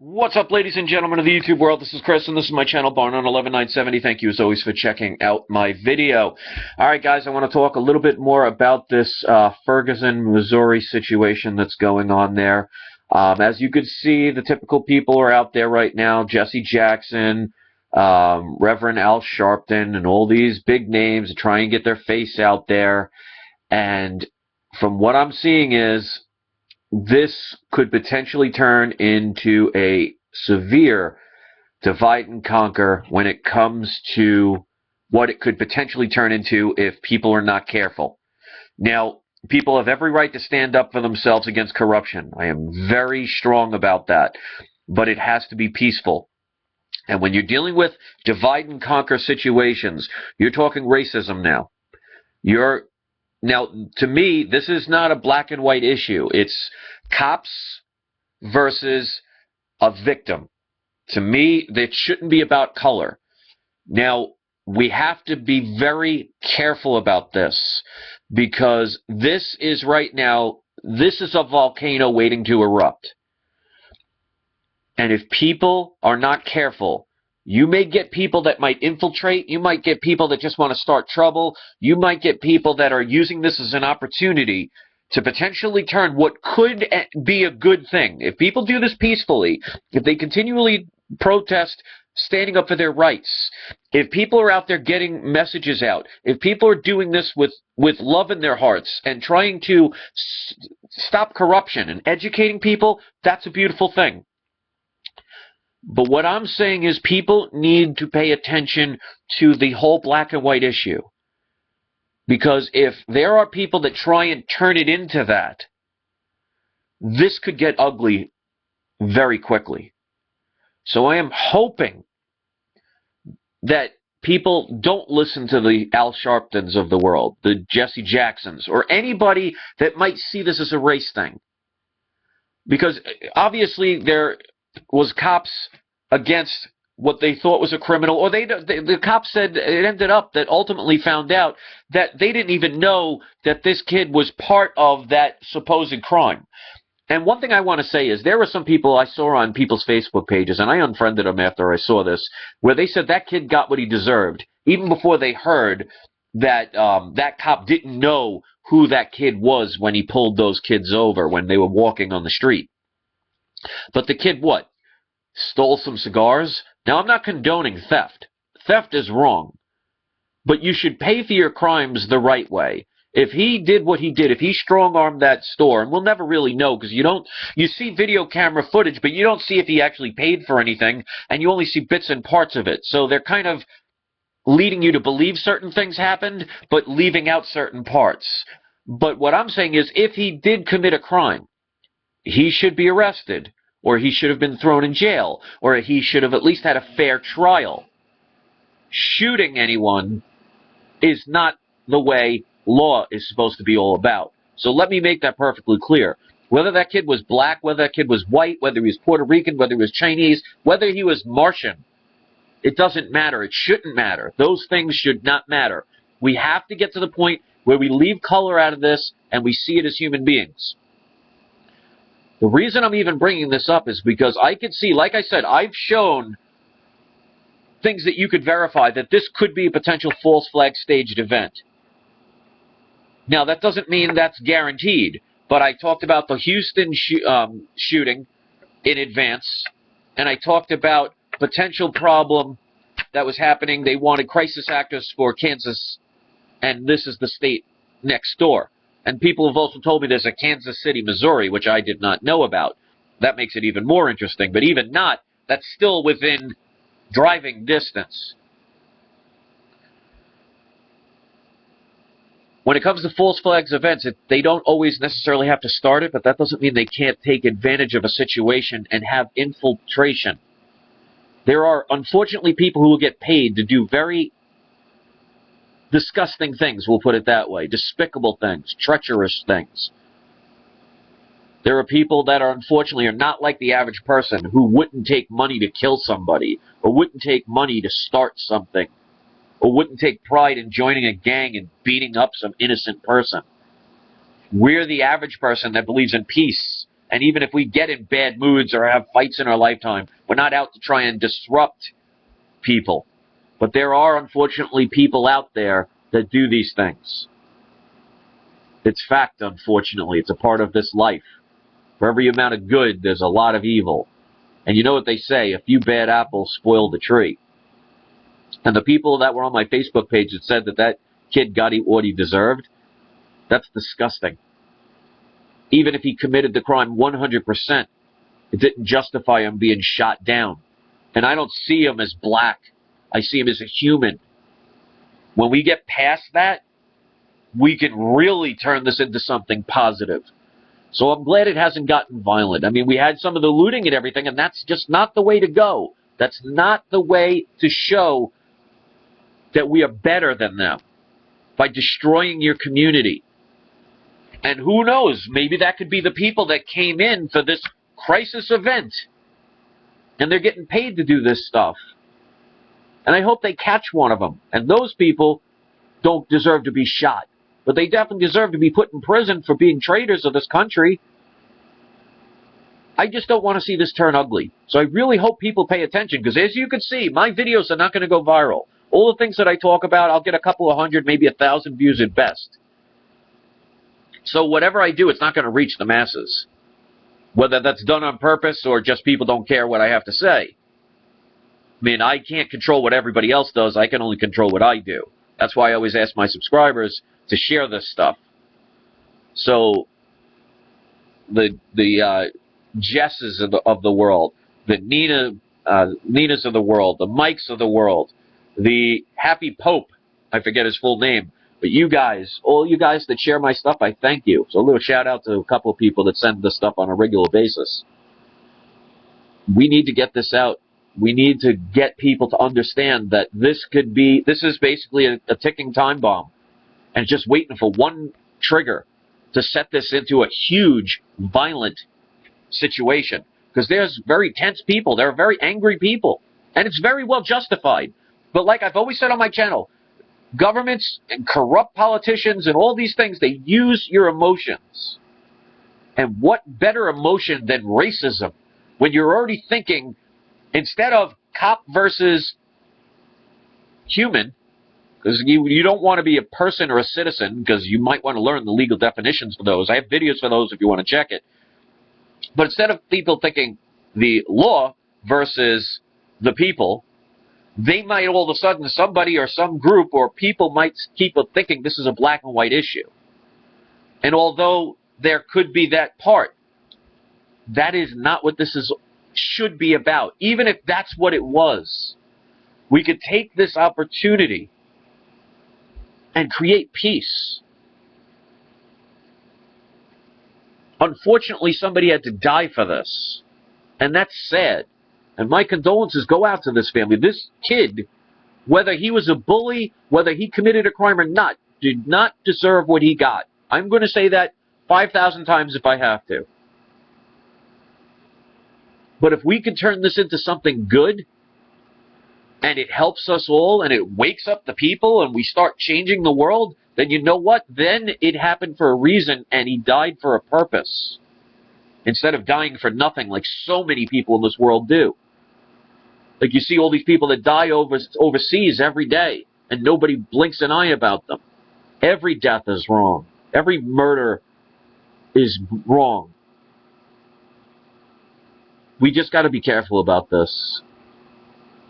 What's up, ladies and gentlemen of the YouTube world? This is Chris, and this is my channel, Barn on 11970. Thank you, as always, for checking out my video. All right, guys, I want to talk a little bit more about this Ferguson, Missouri situation that's going on there. As you can see, the typical people are out there right now. Jesse Jackson, Reverend Al Sharpton, and all these big names try and get their face out there. And from what I'm seeing is, this could potentially turn into a severe divide and conquer when it comes to what it could potentially turn into if people are not careful. Now, people have every right to stand up for themselves against corruption. I am very strong about that, but it has to be peaceful. And when you're dealing with divide and conquer situations, you're talking racism now. Now, to me, this is not a black and white issue. It's cops versus a victim. To me, it shouldn't be about color. Now, we have to be very careful about this because this is right now, this is a volcano waiting to erupt. And if people are not careful, you may get people that might infiltrate. You might get people that just want to start trouble. You might get people that are using this as an opportunity to potentially turn what could be a good thing. If people do this peacefully, if they continually protest, standing up for their rights, if people are out there getting messages out, if people are doing this with love in their hearts and trying to stop corruption and educating people, that's a beautiful thing. But what I'm saying is people need to pay attention to the whole black and white issue. Because if there are people that try and turn it into that, this could get ugly very quickly. So I am hoping that people don't listen to the Al Sharptons of the world, the Jesse Jacksons, or anybody that might see this as a race thing. Because obviously there was cops against what they thought was a criminal, or the cops said it ended up that ultimately found out that they didn't even know that this kid was part of that supposed crime. And one thing I want to say is there were some people I saw on people's Facebook pages, and I unfriended them after I saw this, where they said that kid got what he deserved, even before they heard that that cop didn't know who that kid was when he pulled those kids over when they were walking on the street. But the kid, what? Stole some cigars? Now, I'm not condoning theft. Theft is wrong. But you should pay for your crimes the right way. If he did what he did, if he strong-armed that store, and we'll never really know because you see video camera footage, but you don't see if he actually paid for anything, and you only see bits and parts of it. So they're kind of leading you to believe certain things happened, but leaving out certain parts. But what I'm saying is if he did commit a crime, he should be arrested, or he should have been thrown in jail, or he should have at least had a fair trial. Shooting anyone is not the way law is supposed to be all about. So let me make that perfectly clear. Whether that kid was black, whether that kid was white, whether he was Puerto Rican, whether he was Chinese, whether he was Martian, it doesn't matter. It shouldn't matter. Those things should not matter. We have to get to the point where we leave color out of this and we see it as human beings. The reason I'm even bringing this up is because I could see, like I said, I've shown things that you could verify that this could be a potential false flag staged event. Now, that doesn't mean that's guaranteed, but I talked about the Houston shooting in advance, and I talked about potential problem that was happening. They wanted crisis actors for Kansas, and this is the state next door. And people have also told me there's a Kansas City, Missouri, which I did not know about. That makes it even more interesting. But even not, that's still within driving distance. When it comes to false flags events, they don't always necessarily have to start it, but that doesn't mean they can't take advantage of a situation and have infiltration. There are, unfortunately, people who will get paid to do very disgusting things, we'll put it that way, despicable things, treacherous things. There are people that are unfortunately are not like the average person who wouldn't take money to kill somebody, or wouldn't take money to start something, or wouldn't take pride in joining a gang and beating up some innocent person. We're the average person that believes in peace, And even if we get in bad moods or have fights in our lifetime, we're not out to try and disrupt people. But there are, unfortunately, people out there that do these things. It's fact, unfortunately. It's a part of this life. For every amount of good, there's a lot of evil. And you know what they say, a few bad apples spoil the tree. And the people that were on my Facebook page that said that that kid got what he deserved, that's disgusting. Even if he committed the crime 100%, it didn't justify him being shot down. And I don't see him as black. I see him as a human. When we get past that, we can really turn this into something positive. So I'm glad it hasn't gotten violent. I mean, we had some of the looting and everything, and that's just not the way to go. That's not the way to show that we are better than them, by destroying your community. And who knows, maybe that could be the people that came in for this crisis event, and they're getting paid to do this stuff. And I hope they catch one of them. And those people don't deserve to be shot, but they definitely deserve to be put in prison for being traitors of this country. I just don't want to see this turn ugly. So I really hope people pay attention, because as you can see, my videos are not going to go viral. All the things that I talk about, I'll get a couple of hundred, maybe 1,000 views at best. So whatever I do, it's not going to reach the masses. Whether that's done on purpose or just people don't care what I have to say. I mean, I can't control what everybody else does. I can only control what I do. That's why I always ask my subscribers to share this stuff. So the Jesses of the world, the Ninas of the world, the Mikes of the world, the Happy Pope, I forget his full name, but you guys, all you guys that share my stuff, I thank you. So a little shout out to a couple of people that send this stuff on a regular basis. We need to get this out. We need to get people to understand that this is basically a ticking time bomb. And just waiting for one trigger to set this into a huge, violent situation. Because there's very tense people. There are very angry people. And it's very well justified. But like I've always said on my channel, governments and corrupt politicians and all these things, they use your emotions. And what better emotion than racism when you're already thinking, instead of cop versus human, because you don't want to be a person or a citizen, because you might want to learn the legal definitions for those. I have videos for those if you want to check it. But instead of people thinking the law versus the people, they might all of a sudden, somebody or some group or people might keep thinking this is a black and white issue. And although there could be that part, that is not what this should be about. Even if that's what it was, we could take this opportunity and create peace. Unfortunately, somebody had to die for this, and that's sad. And my condolences go out to this family. This kid, whether he was a bully, whether he committed a crime or not, did not deserve what he got. I'm going to say that 5,000 times if I have to. But if we can turn this into something good, and it helps us all, and it wakes up the people, and we start changing the world, then you know what? Then it happened for a reason, and he died for a purpose. Instead of dying for nothing like so many people in this world do. Like you see all these people that die overseas every day, and nobody blinks an eye about them. Every death is wrong. Every murder is wrong. We just got to be careful about this.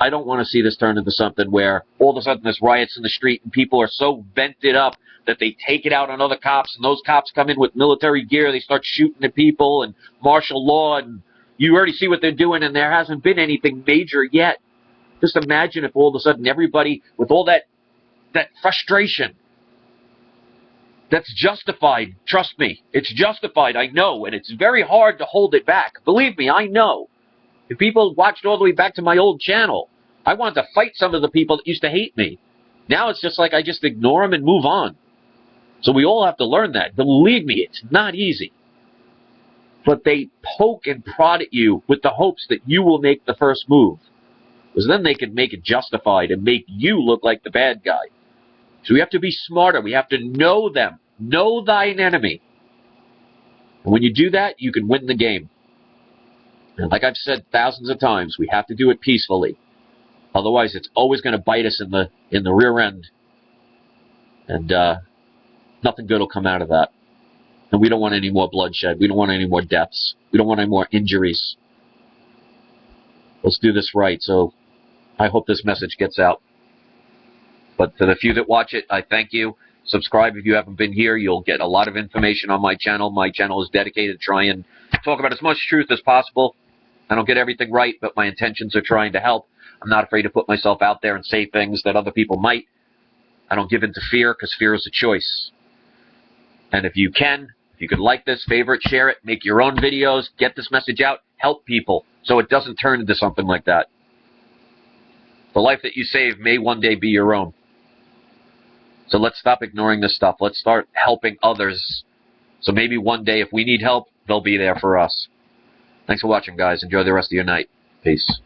I don't want to see this turn into something where all of a sudden there's riots in the street and people are so vented up that they take it out on other cops, and those cops come in with military gear, they start shooting at people and martial law, and you already see what they're doing, and there hasn't been anything major yet. Just imagine if all of a sudden everybody, with all that frustration, that's justified, trust me, it's justified, I know, and it's very hard to hold it back. Believe me, I know. If people watched all the way back to my old channel, I wanted to fight some of the people that used to hate me. Now it's just like I just ignore them and move on. So we all have to learn that. Believe me, it's not easy. But they poke and prod at you with the hopes that you will make the first move. Because then they can make it justified and make you look like the bad guy. So we have to be smarter. We have to know them. Know thine enemy. And when you do that, you can win the game. And like I've said thousands of times, we have to do it peacefully. Otherwise, it's always going to bite us in the rear end. And nothing good will come out of that. And we don't want any more bloodshed. We don't want any more deaths. We don't want any more injuries. Let's do this right. So I hope this message gets out. But for the few that watch it, I thank you. Subscribe if you haven't been here. You'll get a lot of information on my channel. My channel is dedicated to try and talk about as much truth as possible. I don't get everything right, but my intentions are trying to help. I'm not afraid to put myself out there and say things that other people might. I don't give in to fear, because fear is a choice. And if you can like this, favorite, share it, make your own videos, get this message out, help people so it doesn't turn into something like that. The life that you save may one day be your own. So let's stop ignoring this stuff. Let's start helping others. So maybe one day if we need help, they'll be there for us. Thanks for watching, guys. Enjoy the rest of your night. Peace.